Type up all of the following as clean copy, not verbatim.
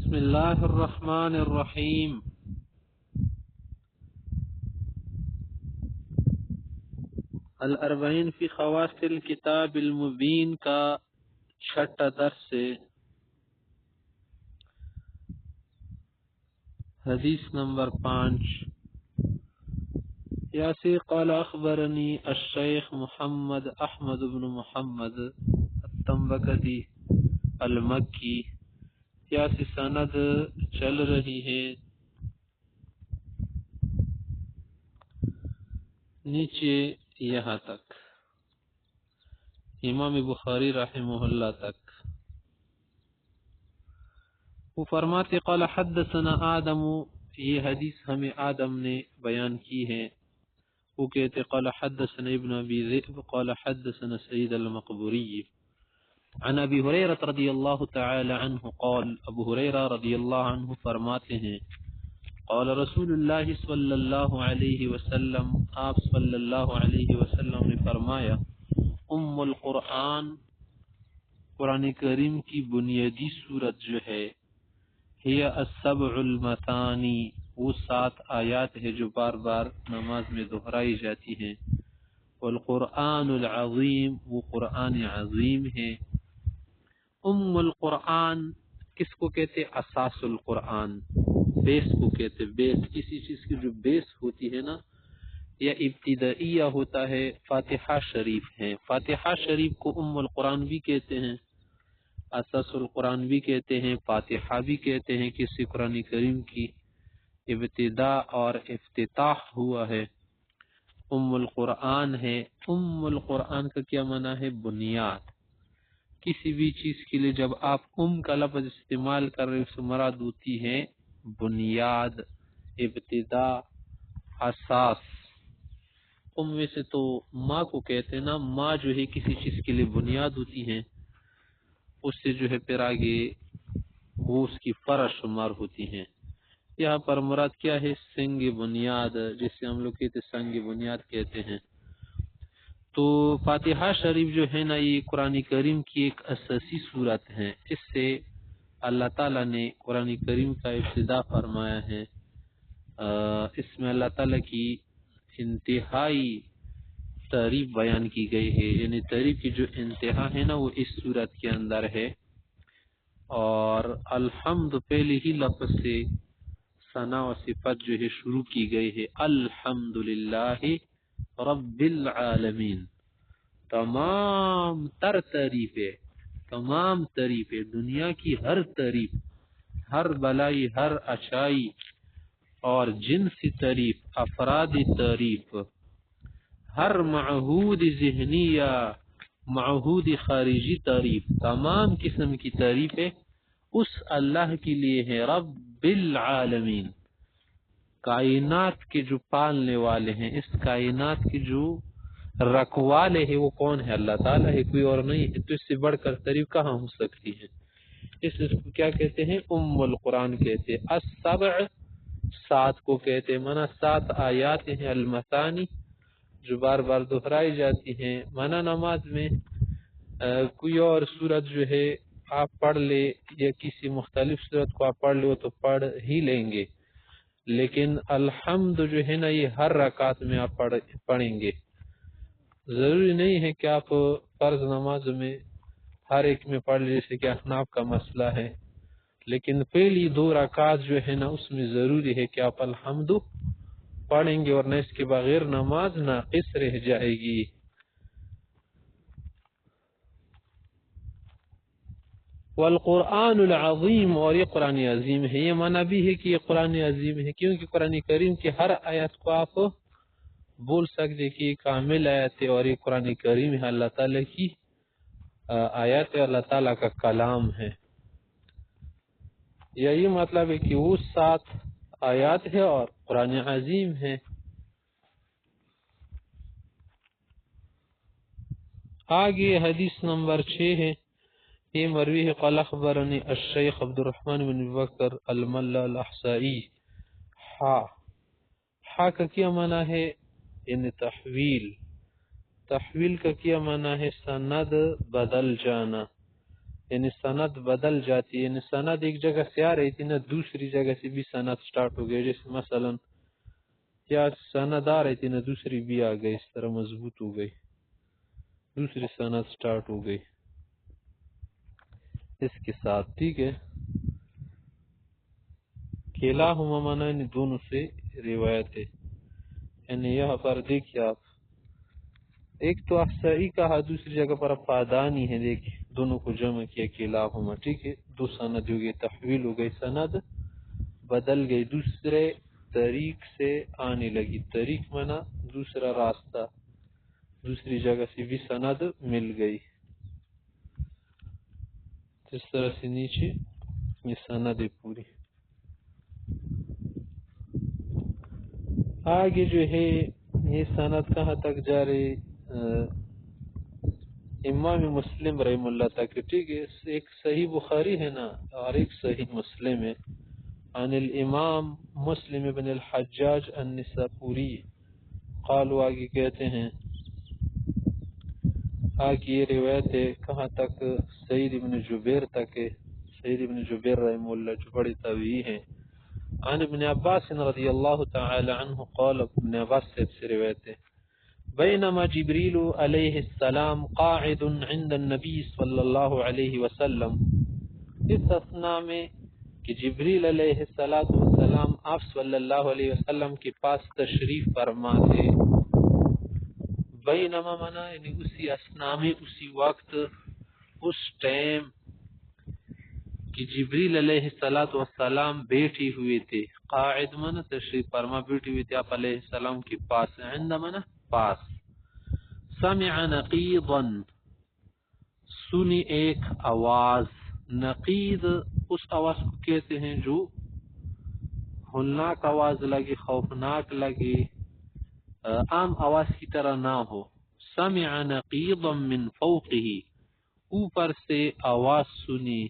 بسم اللہ الرحمن الرحیم۔ الاربعین فی خواص الکتاب المبین کا چھٹا درس سے حدیث نمبر 5۔ یاسی قال اخبرنی الشیخ محمد احمد بن محمد التنبکتی المکی۔ یاسی سند چل رہی ہے نیچے یہاں تک امام بخاری رحمہ اللہ تک۔ وہ فرماتے قال حدثنا آدم، یہ حدیث ہمیں آدم نے بیان کی ہے۔ وہ کہتے قال حدثنا ابن ابی ذئب قال حدثنا سعید المقبوری عن ابی ہریرہ رضی اللہ تعالی عنہ قال، ابو ہریرہ رضی اللہ عنہ فرماتے ہیں قال رسول اللہ صلی اللہ علیہ وسلم، آپ صلی اللہ علیہ وسلم نے فرمایا ام القرآن، قرآن کریم کی بنیادی صورت جو ہے، ہی السبع المثانی، وہ 7 آیات ہے جو بار بار نماز میں دہرائی جاتی ہیں۔ والقرآن العظیم، وہ قرآن عظیم ہے۔ ام القرآن کس کو کہتے؟ اساس القرآن، بیس کو کہتے۔ بیس کسی چیز کی جو بیس ہوتی ہے نا، یا ابتدائیہ ہوتا ہے، فاتحہ شریف ہے۔ فاتحہ شریف کو ام القرآن بھی کہتے ہیں، اساس القرآن بھی کہتے ہیں، فاتحہ بھی کہتے ہیں۔ کسی قرآن کریم کی ابتدا اور افتتاح ہوا ہے، ام القرآن ہے۔ ام القرآن کا کیا معنی ہے؟ بنیاد۔ کسی بھی چیز کے لیے جب آپ ام کا لفظ استعمال کر رہے، اس سے مراد ہوتی ہے بنیاد، ابتدا، اساس۔ ام میں سے تو ماں کو کہتے ہیں نا، ماں جو ہے کسی چیز کے لیے بنیاد ہوتی ہے، اس سے جو ہے پھر آگے وہ اس کی فرع شمار ہوتی ہیں۔ یہاں پر مراد کیا ہے؟ سنگ بنیاد، جسے ہم لوگ کہتے سنگ بنیاد کہتے ہیں۔ تو فاتحہ شریف جو ہے نا، یہ قرآن کریم کی ایک اساسی صورت ہے۔ اس سے اللہ تعالیٰ نے قرآن کریم کا ابتدا فرمایا ہے۔ اس میں اللہ تعالیٰ کی انتہائی تعریف بیان کی گئی ہے، یعنی تعریف کی جو انتہا ہے نا وہ اس صورت کے اندر ہے۔ اور الحمد پہلے ہی لفظ سے ثنا و صفت جو ہے شروع کی گئی ہے، الحمدللہ رب العالمین۔ تمام تر تعریفیں، تمام تعریفیں، دنیا کی ہر تعریف، ہر بلائی، ہر اچائی اور جنسی تعریف، افرادی تعریف، ہر معہود ذہنی یا معہود خارجی تعریف، تمام قسم کی تعریفیں اس اللہ کے لیے ہے، رب العالمین، کائنات کے جو پالنے والے ہیں، اس کائنات کے جو رکھوالے ہیں، وہ کون ہے؟ اللہ تعالیٰ ہے، کوئی اور نہیں ہے۔ تو اس سے بڑھ کر تعریف کہاں ہو سکتی ہے؟ اس کو کیا کہتے ہیں؟ ام القرآن کہتے ہیں۔ السبع، 7 کو کہتے ہیں، مانا 7 آیات ہیں، المثانی، جو بار بار دہرائی جاتی ہیں۔ مانا نماز میں کوئی اور صورت جو ہے آپ پڑھ لے، یا کسی مختلف صورت کو آپ پڑھ لو تو پڑھ ہی لیں گے، لیکن الحمد جو ہے نا یہ ہر رکعت میں آپ پڑھیں گے۔ ضروری نہیں ہے کہ آپ فرض نماز میں ہر ایک میں پڑھ لیں، جیسے کہ احناف کا مسئلہ ہے، لیکن پہلی 2 رکعت جو ہے نا اس میں ضروری ہے کہ آپ الحمد پڑھیں گے، ورنہ اس کے بغیر نماز ناقص رہ جائے گی۔ والقرآن العظیم، اور یہ قرآن عظیم ہے۔ یہ معنی بھی ہے کہ یہ قرآن عظیم ہے، کیونکہ قرآن کریم کی ہر آیت کو آپ بول سکتے کہ یہ کامل آیت ہے، اور یہ قرآن کریم ہے، اللہ تعالیٰ کی آیت ہے، اللہ تعالیٰ کا کلام ہے۔ یہی مطلب ہے کہ وہ 7 آیات ہے اور قرآن عظیم ہے۔ آگے حدیث نمبر 6 ہے، یہ مروی ہے قال اخبرنی الشیخ عبد الرحمن بن بکر الملا الاحسائی۔ ہا کا کیا معنی ہے؟ یعنی تحویل کا کیا معنی ہے؟ سند بدل جانا، یعنی سند بدل جاتی ہے، یعنی سند ایک جگہ سے آ رہی تھی نہ دوسری جگہ سے بھی سند سٹارٹ ہو گئی، جیسے مثلا کیا سند آ رہی تھی نہ دوسری بھی آ گئی، اس طرح مضبوط ہو گئی، دوسری سند سٹارٹ ہو گئی اس کے ساتھ. ٹھیک ہے، کلاہما مانا یعنی دونوں سے روایت ہے. یعنی یہاں پر دیکھیے آپ، ایک تو احصائی کہا، دوسری جگہ پر افادانی ہے، دیکھیں دونوں کو جمع کیا کلاہما. ٹھیک ہے، دو سند ہو گئی، تحویل ہو گئی، سند بدل گئی، دوسرے طریق سے آنے لگی. طریق منا دوسرا راستہ، دوسری جگہ سے بھی سند مل گئی. اس طرح سے نیچے یہ سند ہے پوری. آگے جو ہے یہ سند کہاں تک جا رہی؟ امام مسلم رحم اللہ تک. ٹھیک ہے، ایک صحیح بخاری ہے نا اور ایک صحیح مسلم ہے. عن الامام مسلم بن الحجاج النساپوری قالوا، آگے کہتے ہیں، آگے یہ روایت ہے کہاں تک؟ سعید بن جبیر تک ہے. سعید بن جبیر رحم اللہ جو بڑے تابعی ہیں. عن ابن عباس رضی اللہ تعالی عنہ قال، ابن عباس سے روایت ہے، بینما جبریل علیہ السلام قاعد عند النبی صلی اللہ علیہ وسلم، اس اثناء میں کہ جبریل علیہ السلام آپ صلی اللہ علیہ وسلم کے پاس تشریف فرما تھے. بینما منا یعنی اسی اثناء میں، اسی وقت، اس ٹائم کہ جبریل علیہ السلام بیٹھے ہوئے تھے. قاعد منا تشریف فرما، بیٹھے ہوئے تھے آپ علیہ السلام کے پاس. عند منا پاس. سمع نقیضا، سنی ایک آواز. نقیض اس آواز کو کہتے ہیں جو ہولناک آواز لگے، خوفناک لگے، عام آواز کی طرح نہ ہو. سمع نقیضا من فوقہ، اوپر سے آواز سنی،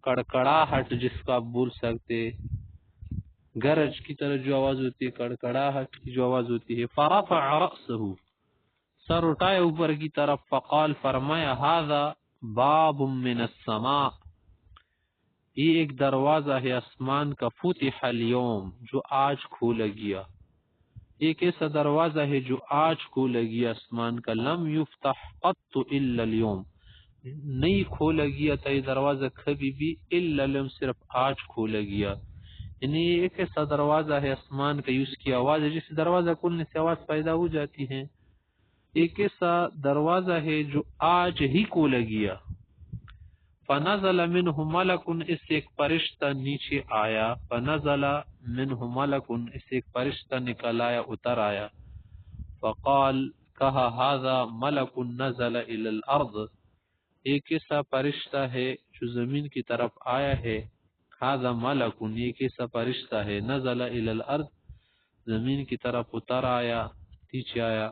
کڑکڑاہٹ جس کو آپ بول سکتے، گرج کی طرح جو آواز ہوتی ہے، کڑکڑاہٹ کی جو آواز ہوتی ہے. فرفع رأسہ، سر اٹھائے اوپر کی طرف. فقال، فرمایا، ھذا باب من السماء، یہ ایک دروازہ ہے آسمان کا. فتح اليوم، جو آج کھولا گیا. ایک ایسا دروازہ ہے جو آج کھولا گیا آسمان کا. لم یفتح قط الا اليوم، نہیں کھولا گیا تھا یہ دروازہ کبھی بھی، الا اليوم، صرف آج کھولا گیا. یعنی ایک ایسا دروازہ ہے آسمان کا، اس کی آواز ہے، جس دروازہ کھولنے سے آواز پیدا ہو جاتی ہے. ایک ایسا دروازہ ہے جو آج ہی کھولا گیا. فنزل منہ ملک، اس سے ایک فرشتہ نیچے آیا. فنزل منہ ملک، اس سے ایک فرشتہ نکل آیا، اتر آیا. فقال، کہا، ھذا ملک نزل الی الارض، ایک ایسا فرشتہ ہے جو زمین کی طرف آیا ہے. ھذا ملک، ایک ایسا فرشتہ ہے، نزل الی الارض، زمین کی طرف اتر آیا، نیچے آیا.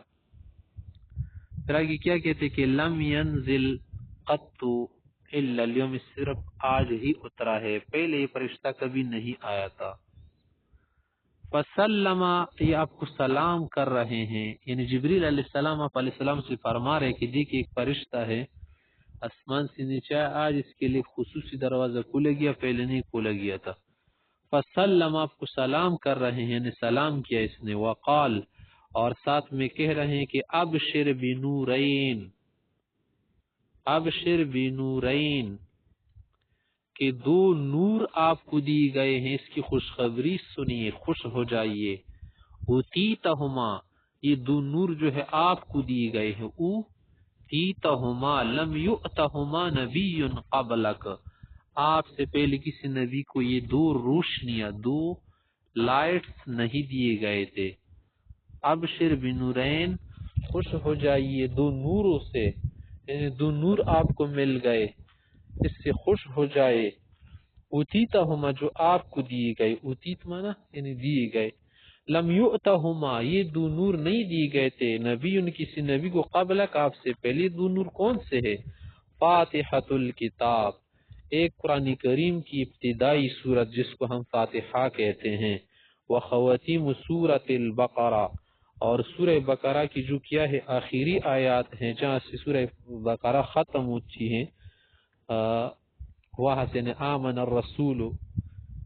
پھر آگے کیا کہتے کہ لم ینزل قط الا اليوم، صرف آج ہی اترا ہے، پہلے یہ فرشتہ کبھی نہیں آیا تھا. فسلم، یہ آپ کو سلام کر رہے ہیں، یعنی جبریل علیہ السلام آپ علیہ السلام سے فرما رہے کہ دیکھیے ایک فرشتہ ہے آسمان سے نیچے، آج اس کے لیے خصوصی دروازہ کھولا گیا، پہلے نہیں کھولا گیا تھا. فسلم، آپ کو سلام کر رہے ہیں، یعنی سلام کیا اس نے. وقال، اور ساتھ میں کہہ رہے ہیں کہ ابشر بنورین، ابشر بنورین، کہ دو نور آپ کو دی گئے ہیں، اس کی خوشخبری سنیے، خوش ہو جائیے. اوتیتہما، یہ دو نور جو ہے آپ کو دی گئے ہیں. اوتیتہما لم یؤتہما نبی قبلک، آپ سے پہلے کسی نبی کو یہ دو روشنیاں، دو لائٹس نہیں دیے گئے تھے. ابشر بنورین، خوش ہو جائیے دو نوروں سے، یعنی دو نور آپ کو مل گئے، اس سے خوش ہو جائے. اوتیتہما، جو آپ کو دیے گئے، اوتیت مانا یعنی دیے گئے. لم یؤتہما، یہ دو نور نہیں دیے گئے تھے نبی، ان کسی نبی کو قبلک، آپ سے پہلے. دو نور کون سے ہے؟ فاتحۃ الکتاب، ایک قرآن کریم کی ابتدائی سورت جس کو ہم فاتحہ کہتے ہیں. وخواتیم سورۃ البقرہ، اور سورہ بقرہ کی جو کیا ہے آخری آیات ہیں، جہاں سے سورہ بقرہ ختم ہوتی ہیں، وہاں سے آمن الرسول،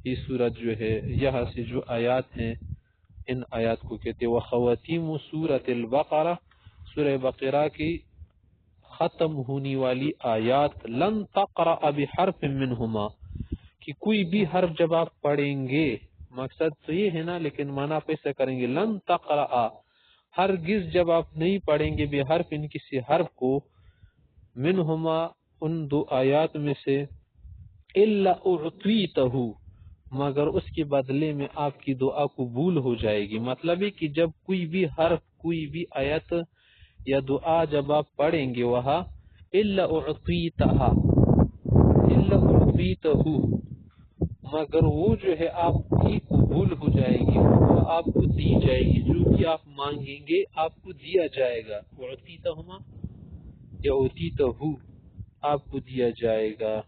یہ سورت جو ہے یہاں سے جو آیات ہیں ان آیات کو کہتے ہیں وخواتیم سورۃ البقرہ، سورہ بقرہ کی ختم ہونے والی آیات لن تقرأ بحرف منہما، کہ کوئی بھی حرف جب آپ پڑھیں گے، مقصد تو یہ ہے نا، لیکن معنی آپ ایسا کریں گے لن تقرأ، ہرگز جب آپ نہیں پڑھیں گے بحرف ان کسی حرف کو، منہما ان دو آیات میں سے، الا اعطیتہ، مگر اس کے بدلے میں آپ کی دعا قبول ہو جائے گی۔ مطلب ہے کہ جب کوئی بھی حرف، کوئی بھی آیت یا دعا جب آپ پڑھیں گے وہاں الا اعطیتہ، الا اعطیتہ، مگر وہ جو ہے آپ کی قبول ہو جائے گی، وہ آپ کو دی جائے گی، جو بھی آپ مانگیں گے آپ کو دیا جائے گا۔ اعطیتہما یا اعطیتہ، آپ کو دیا جائے گا۔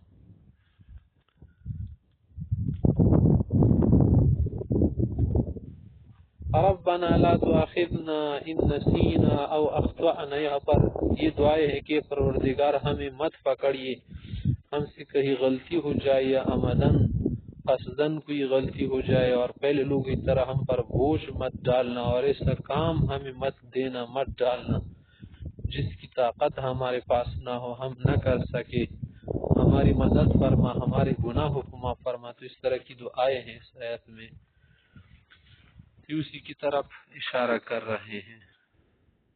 ربنا لا تؤاخذنا ان نسینا او اخطأنا، یہاں پر یہ دعائیں ہے کہ پروردگار ہمیں مت پکڑیے، ہم سے کہیں غلطی ہو جائے یا عمدن قصدن کوئی غلطی ہو جائے، اور پہلے لوگ کی طرح ہم پر بوجھ مت ڈالنا، اور ایسا کام ہمیں مت دینا، مت ڈالنا جس کی طاقت ہمارے پاس نہ ہو، ہم نہ کر سکے، ہماری مدد فرما، ہمارے گناہوں کو معاف فرما۔ تو اس طرح کی دعائیں ہیں اس آیت میں، اسی کی طرف اشارہ کر رہے ہیں۔